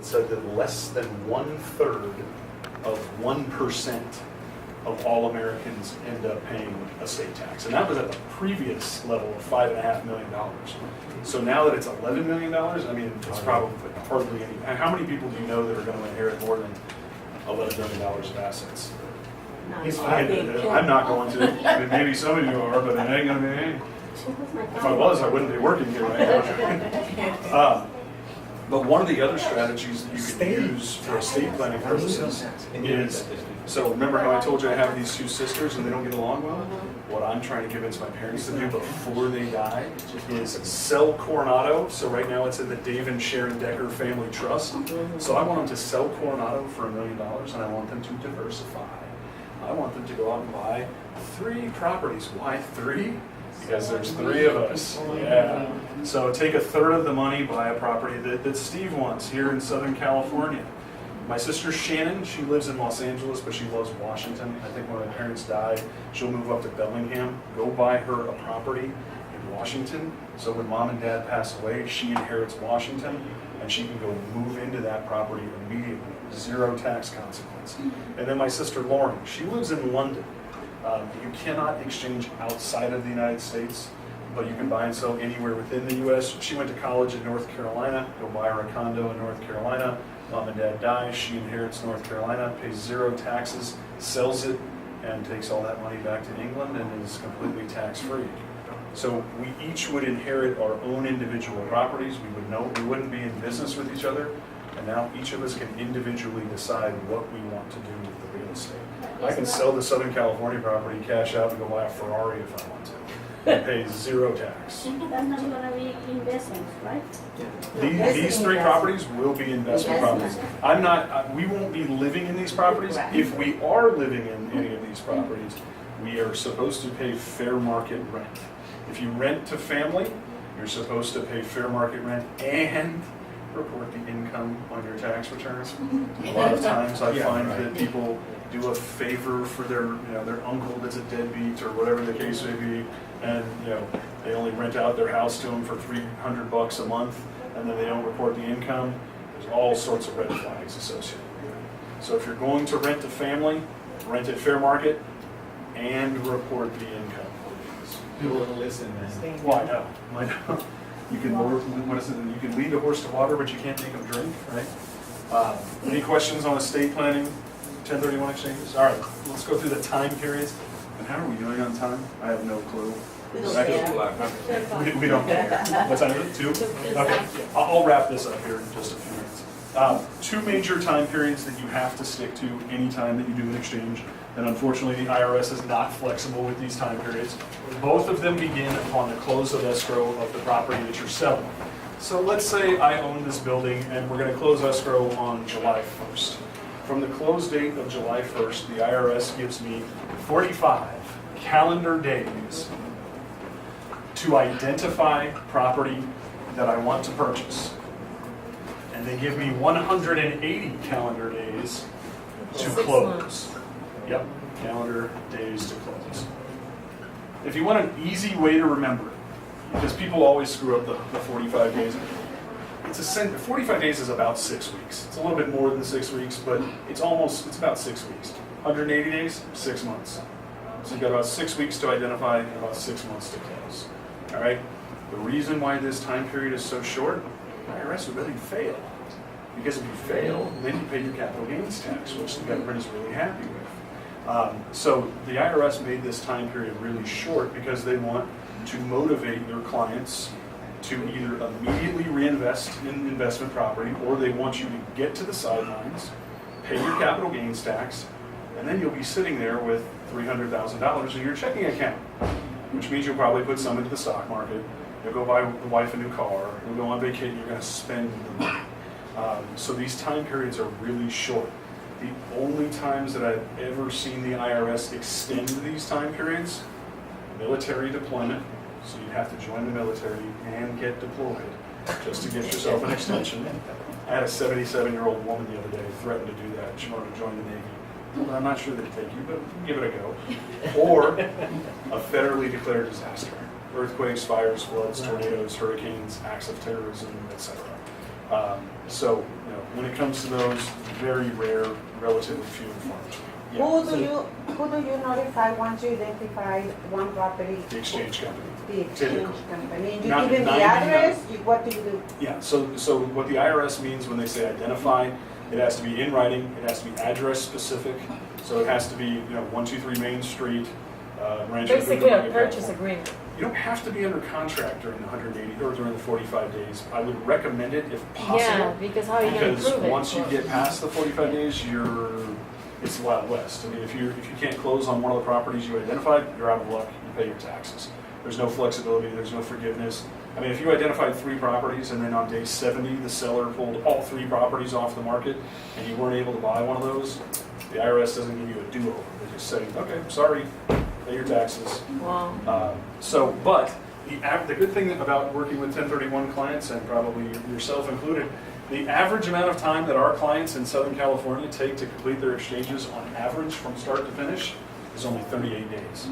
said that less than 1/3 of 1% of all Americans end up paying estate tax. And that was at the previous level of $5.5 million. So now that it's $11 million, I mean, it's probably hardly any. And how many people do you know that are going to inherit more than $11 million of assets? He's I'm not going to. I mean, maybe some of you are, but it ain't going to be me. If I was, I wouldn't be working here right now. But one of the other strategies that you could use for estate planning purposes is, so remember how I told you I have these two sisters and they don't get along well? What I'm trying to convince my parents to do before they die is sell Coronado. So right now it's in the Dave and Sharon Decker Family Trust. So I want them to sell Coronado for $1 million and I want them to diversify. I want them to go out and buy 3 properties. Why 3? Because there's 3 of us. Yeah. So take 1/3 of the money, buy a property that Steve wants here in Southern California. My sister Shannon, she lives in Los Angeles, but she loves Washington. I think when her parents die, she'll move up to Bellingham. Go buy her a property in Washington. So when mom and dad pass away, she inherits Washington, and she can go move into that property immediately. 0 tax consequence. And then my sister Lauren, she lives in London. You cannot exchange outside of the United States, but you can buy and sell anywhere within the U.S. She went to college in North Carolina. Go buy her a condo in North Carolina. Mom and dad die. She inherits North Carolina, pays 0 taxes, sells it, and takes all that money back to England and is completely tax-free. So we each would inherit our own individual properties. We would know we wouldn't be in business with each other, and now each of us can individually decide what we want to do with the real estate. I can sell the Southern California property, cash out, and go buy a Ferrari if I want to. And pay 0 tax. That's not gonna be investments, right? These 3 properties will be investment properties. We won't be living in these properties. If we are living in any of these properties, we are supposed to pay fair market rent. If you rent to family, you're supposed to pay fair market rent and report the income on your tax returns. A lot of times I find that people do a favor for their uncle that's a deadbeat or whatever the case may be, and they only rent out their house to them for $300 a month, and then they don't report the income. There's all sorts of red flags associated with it. So if you're going to rent to family, rent at fair market and report the income. People will listen, man. Well, I know. You can lead a horse to water, but you can't make them drink, right? Any questions on estate planning, 1031 exchanges? All right, let's go through the time periods. And how are we doing on time? I have no clue. We don't Actually, we don't care. What time is it? 2? Okay. I'll wrap this up here in just a few minutes. 2 major time periods that you have to stick to anytime that you do an exchange. And unfortunately, the IRS is not flexible with these time periods. Both of them begin upon the close of escrow of the property that you're selling. So let's say I own this building and we're going to close escrow on July 1st. From the close date of July 1st, the IRS gives me 45 calendar days to identify property that I want to purchase. And they give me 180 calendar days to 6 close. months. Yep, calendar days to close. If you want an easy way to remember it, because people always screw up the 45 days. 45 days is about 6 weeks. It's a little bit more than 6 weeks, but it's about 6 weeks. 180 days, 6 months. So you've got about 6 weeks to identify and about 6 months to close. All right? The reason why this time period is so short, IRS would really fail. Because if you fail, then you pay your capital gains tax, which the government is really happy with. So the IRS made this time period really short because they want to motivate their clients to either immediately reinvest in investment property, or they want you to get to the sidelines, pay your capital gains tax, and then you'll be sitting there with $300,000 in your checking account, which means you'll probably put some into the stock market. You'll go buy the wife a new car. You'll go on vacation. You're going to spend the money. So these time periods are really short. The only times that I've ever seen the IRS extend these time periods, military deployment, so you'd have to join the military and get deployed just to get yourself an extension. I had a 77-year-old woman the other day threaten to do that. She wanted to join the Navy. Well, I'm not sure they'd take you, but give it a go. Or a federally declared disaster. Earthquakes, fires, floods, tornadoes, hurricanes, acts of terrorism, etc. So, when it comes to those, very rare, relatively few and far between. Who do you notify once you identify one property? The exchange company. The exchange Typically. company. And you Not- give them the 99 address, what do you do? Yeah, so what the IRS means when they say identify, it has to be in writing, it has to be address specific, so it has to be, 123 Main Street, Rancho Basically, a Cucamonga, purchase California. agreement. You don't have to be under contract during the 180, or during the 45 days. I would recommend it if possible. Yeah, because how are you gonna Because prove it? once you get past the 45 days, it's the Wild West. I mean, if you can't close on one of the properties you identified, you're out of luck, you pay your taxes. There's no flexibility, there's no forgiveness. I mean, if you identified 3 properties and then on day 70, the seller pulled all 3 properties off the market and you weren't able to buy one of those, the IRS doesn't give you a do-over. They just say, okay, sorry, pay your taxes. Wow. But the good thing about working with 1031 clients, and probably yourself included, the average amount of time that our clients in Southern California take to complete their exchanges on average from start to finish is only 38 days.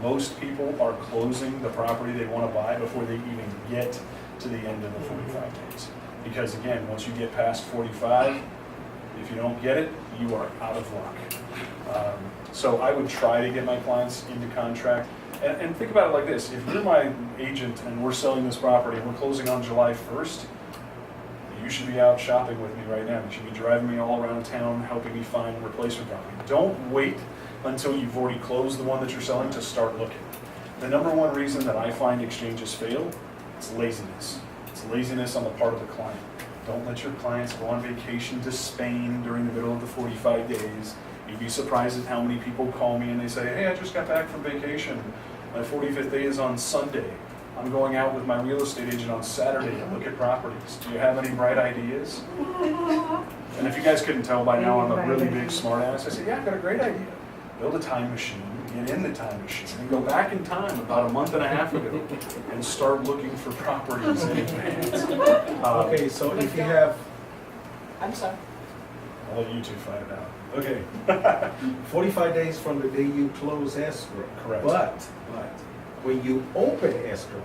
Most people are closing the property they want to buy before they even get to the end of the 45 days. Because again, once you get past 45, if you don't get it, you are out of luck. So I would try to get my clients into contract. And think about it like this, if you're my agent and we're selling this property and we're closing on July 1st, you should be out shopping with me right now. You should be driving me all around town, helping me find replacement property. Don't wait until you've already closed the one that you're selling to start looking. The number one reason that I find exchanges fail, it's laziness. It's laziness on the part of the client. Don't let your clients go on vacation to Spain during the middle of the 45 days. You'd be surprised at how many people call me and they say, hey, I just got back from vacation. My 45th day is on Sunday. I'm going out with my real estate agent on Saturday to look at properties. Do you have any bright ideas? And if you guys couldn't tell by now, I'm a really big smart ass. I say, yeah, I've got a great idea. Build a time machine, get in the time machine, and go back in time about a month and a half ago and start looking for properties in advance. Okay, so if you have I'm sorry. I'll let you two fight it out. Okay. 45 days from the day you close escrow. Correct. But when you open escrow,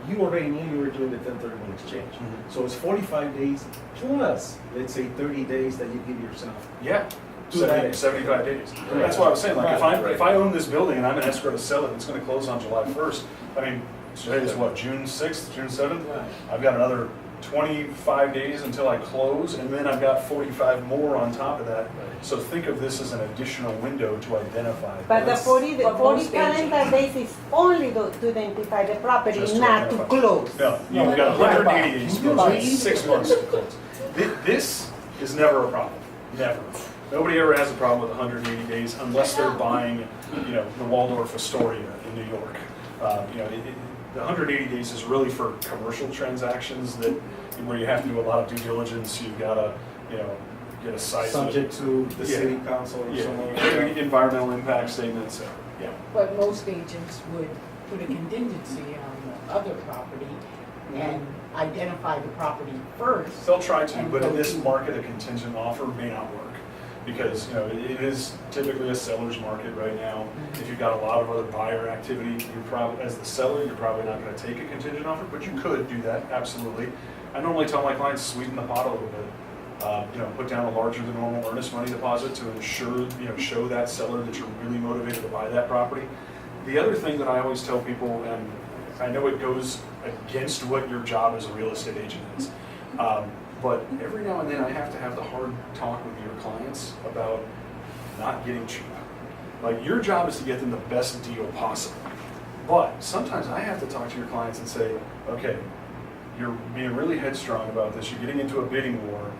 you already knew you were doing the 1031 exchange. Mhm. So it's 45 days plus, let's say 30 days that you give yourself. Yeah. To that 75 days. Correct. That's what I was saying. Like Right. if I own this building and I'm in escrow to sell it, it's going to close on July 1st. I mean, today is what, June 6th, June 7th? Right. I've got another 25 days until I close, and then I've got 45 more on top of that. So think of this as an additional window to identify. But the 40, But 40 most calendar days is only to identify the property, Just to not to identify. close. No, you've got 180 days, You so agree? 6 months to close. This is never a problem, never. Nobody ever has a problem with 180 days unless they're buying, the Waldorf Astoria in New York. The 180 days is really for commercial transactions where you have to do a lot of due diligence. You've got to, get a site. Subject to the Yeah. city council or someone like that. Environmental impact statements. Yeah. But most agents would put a contingency on the other property and identify the property first. They'll try to, but in this market, a contingent offer may not work. Because, it is typically a seller's market right now. If you've got a lot of other buyer activity, as the seller, you're probably not going to take a contingent offer, but you could do that, absolutely. I normally tell my clients, sweeten the pot a little bit. Put down a larger than normal earnest money deposit to ensure, show that seller that you're really motivated to buy that property. The other thing that I always tell people, and I know it goes against what your job as a real estate agent is, but every now and then I have to have the hard talk with your clients about not getting cheap. Like, your job is to get them the best deal possible. But sometimes I have to talk to your clients and say, okay, you're being really headstrong about this, you're getting into a bidding war.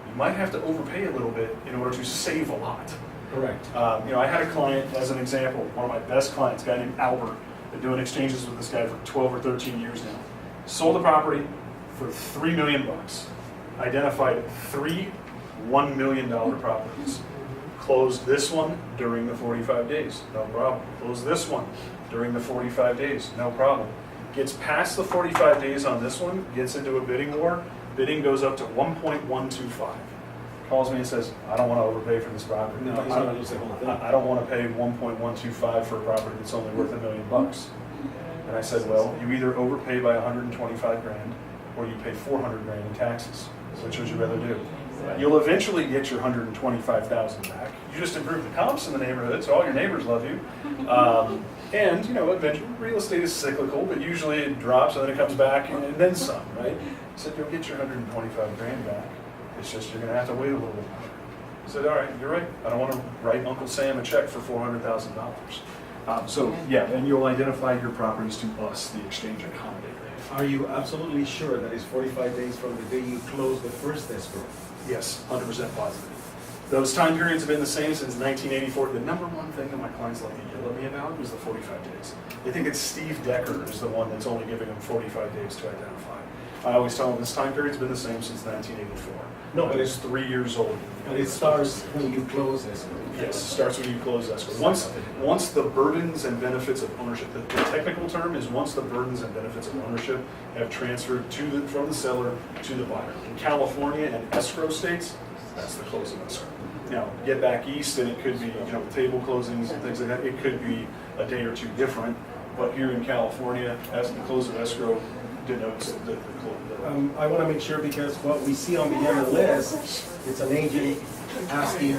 You might have to overpay a little bit in order to save a lot. Correct. I had a client, as an example, one of my best clients, a guy named Albert. Been doing exchanges with this guy for 12 or 13 years now. Sold the property for $3 million. Identified 3 $1 million properties. Closed this one during the 45 days, no problem. Closed this one during the 45 days, no problem. Gets past the 45 days on this one, gets into a bidding war, bidding goes up to 1.125. Calls me and says, I don't want to overpay for this property. No, he's gonna lose the whole thing. I don't want to pay 1.125 for a property that's only worth $1 million. And I said, well, you either overpay by 125 grand, or you pay 400 grand in taxes. Which would you rather do? You'll eventually get your 125,000 back. You just improve the comps in the neighborhood, so all your neighbors love you. And, you know, eventually, real estate is cyclical, but usually it drops and then it comes back and then some, right? So you'll get your 125 grand back. It's just you're gonna have to wait a little bit longer. I said, all right, you're right. I don't want to write Uncle Sam a check for $400,000. So, yeah, and you'll identify your properties to us, the exchange accommodator. Are you absolutely sure that it's 45 days from the day you close the first escrow? Yes, 100% positive. Those time periods have been the same since 1984. The number one thing that my clients like to yell at me about is the 45 days. They think it's Steve Decker is the one that's only giving them 45 days to identify. I always tell them this time period's been the same since 1984. No, but it's 3 years old. But it starts when you close escrow. Yes, it starts when you close escrow. Once the burdens and benefits of ownership, the technical term is once the burdens and benefits of ownership have transferred from the seller to the buyer. In California and escrow states, that's the closing escrow. Now, get back east and it could be, you know, table closings and things like that. It could be a day or two different, but here in California, as the close of escrow denotes the I want to make sure because what we see on the MLS, it's an agent asking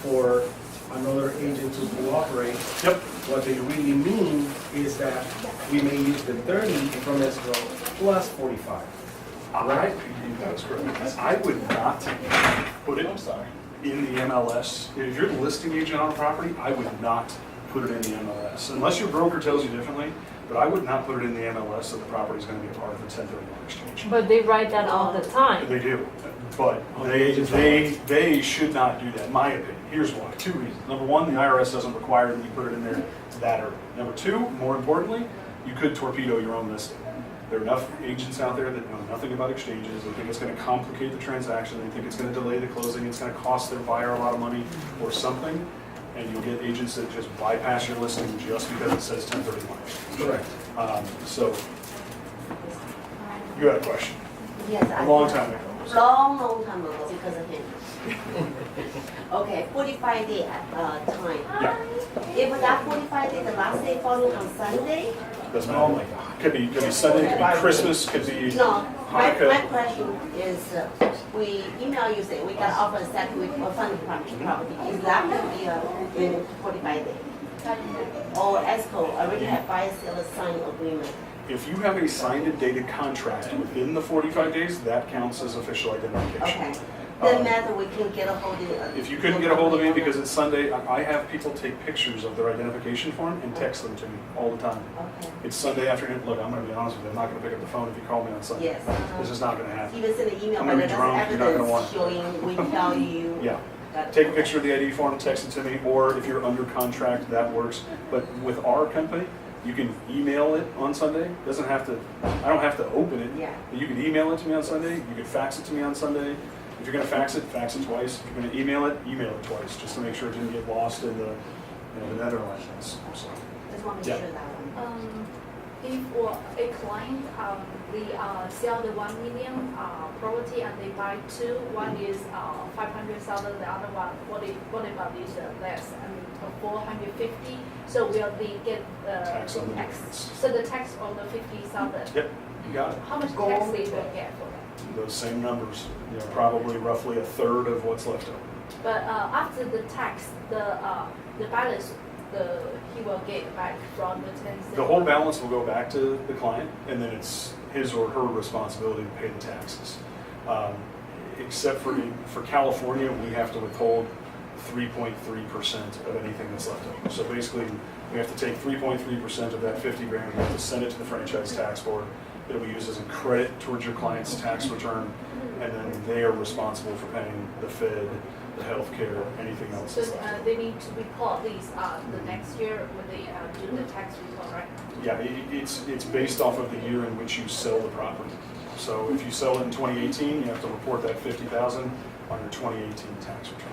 for another agent to cooperate. Yep. What they really mean is that we may use the 30 from escrow plus 45. Right? That's correct. I would not put it in the MLS. If you're the listing agent on a property, I would not put it in the MLS. Unless your broker tells you differently, but I would not put it in the MLS so the property is going to be a part of the 1031 exchange. But they write that all the time. They do, but they should not do that, in my opinion. Here's why, 2 reasons. Number one, the IRS doesn't require that you put it in there that early. Number two, more importantly, you could torpedo your own listing. There are enough agents out there that know nothing about exchanges. They think it's going to complicate the transaction. They think it's going to delay the closing. It's going to cost their buyer a lot of money or something. And you'll get agents that just bypass your listing just because it says 1031. Correct. So, you had a question. Yes, I A long do. time ago. Long time ago because of him. Okay, 45 day time. Yeah, If that 45 day, the last day falling on Sunday? doesn't matter. Oh my God. Could be Sunday, could be Christmas, could be No, my Hanukkah. question is, we email you say we got offer second week for fund property. Is that going to be in 45 days? Or ESCO already have buyer seller sign agreement? If you have a signed and dated contract within the 45 days, that counts as official identification. Okay. Doesn't matter, we can get a hold of. If you couldn't get a hold of me because it's Sunday, I have people take pictures of their identification form and text them to me all the time. Okay. It's Sunday afternoon. Look, I'm going to be honest with you. I'm not going to pick up the phone if you call me on Sunday. Yes. This is not going to happen. Even send an email, I'm but gonna be there's drunk, you're not gonna want evidence it. showing, we tell you. Yeah. that- Take a picture of the ID form, text it to me, or if you're under contract, that works. But with our company, you can email it on Sunday. Doesn't have to, I don't have to open it. Yeah. You can email it to me on Sunday. You can fax it to me on Sunday. If you're going to fax it twice. If you're going to email it twice, just to make sure it didn't get lost in the Netherlands. So, Just want to Yeah. make sure that one. If a client they sell the 1 million property and they buy two, one is 500,000, the other one what about this less? I mean 450. So will they get Tax on the tax? difference. So the tax on the 50,000. Yep, you got it. How much tax they will get for that? Those same numbers. Probably roughly a third of what's left over. But after the tax, the balance he will get back from the 10. The whole balance will go back to the client, and then it's his or her responsibility to pay the taxes. Except for California, we have to withhold 3.3% of anything that's left over. So basically, we have to take 3.3% of that 50 grand, we have to send it to the franchise tax board. It'll be used as a credit towards your client's tax return, and then they are responsible for paying the Fed, the healthcare, anything else. So that's left over. they need to report these the next year when they do the tax report, right? Yeah, it's based off of the year in which you sell the property. So if you sell it in 2018, you have to report that 50,000 on your 2018 tax return.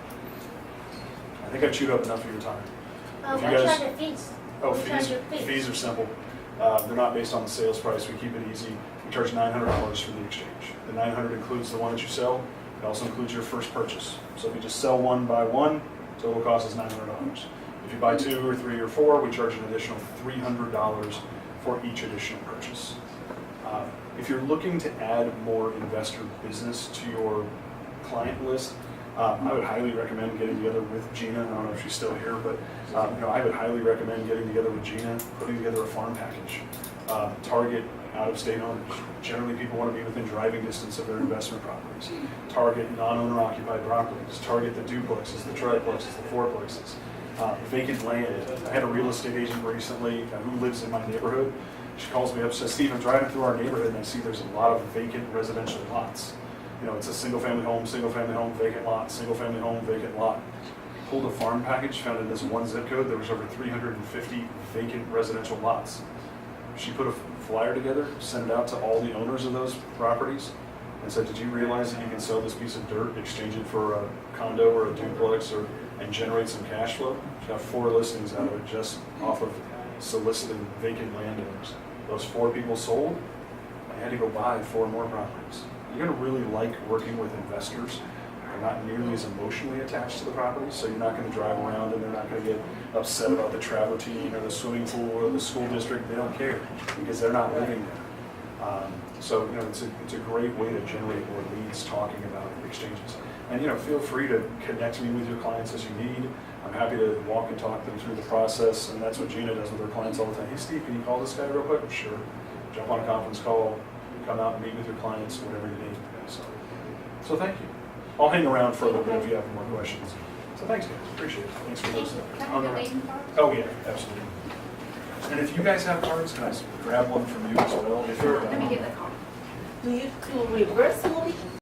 I think I've chewed up enough of your time. If you What guys- are the fees? Oh, What are your fees? fees are simple. They're not based on the sales price. We keep it easy. We charge $900 for the exchange. The $900 includes the one that you sell. It also includes your first purchase. So if you just sell one, buy one, total cost is $900. If you buy 2 or 3 or 4, we charge an additional $300 for each additional purchase. if you're looking to add more investor business to your client list, I would highly recommend getting together with Gina. I don't know if she's still here, but I would highly recommend getting together with Gina, putting together a farm package. Target out-of-state owners. Generally, people want to be within driving distance of their investment properties. Target non-owner occupied properties. Target the duplexes, the triplexes, the fourplexes. Vacant land. I had a real estate agent recently who lives in my neighborhood. She calls me up and says, Steve, I'm driving through our neighborhood and I see there's a lot of vacant residential lots. It's a single-family home, vacant lot, single-family home, vacant lot. Pulled a farm package, found in this one zip code, there was over 350 vacant residential lots. She put a flyer together, sent it out to all the owners of those properties, and said, did you realize that you can sell this piece of dirt, exchange it for a condo or a duplex, and generate some cash flow? She got 4 listings out of it just off of soliciting vacant landowners. Those 4 people sold. I had to go buy 4 more properties. You're going to really like working with investors. They're not nearly as emotionally attached to the property, so you're not going to drive around and they're not going to get upset about the travertine or the swimming pool or the school district. They don't care because they're not living there. So it's a great way to generate more leads talking about exchanges. And feel free to connect me with your clients as you need. I'm happy to walk and talk them through the process, and that's what Gina does with her clients all the time. Hey Steve, can you call this guy real quick? Sure. Jump on a conference call, come out and meet with your clients, whatever you need. So thank you. I'll hang around for a little bit if you have more questions. So thanks guys, appreciate it. Thanks for listening. Can I get the name card? Oh yeah, absolutely. And if you guys have cards, can I grab one from you as well? If you're, Let me get the card. Do you do reverse moving?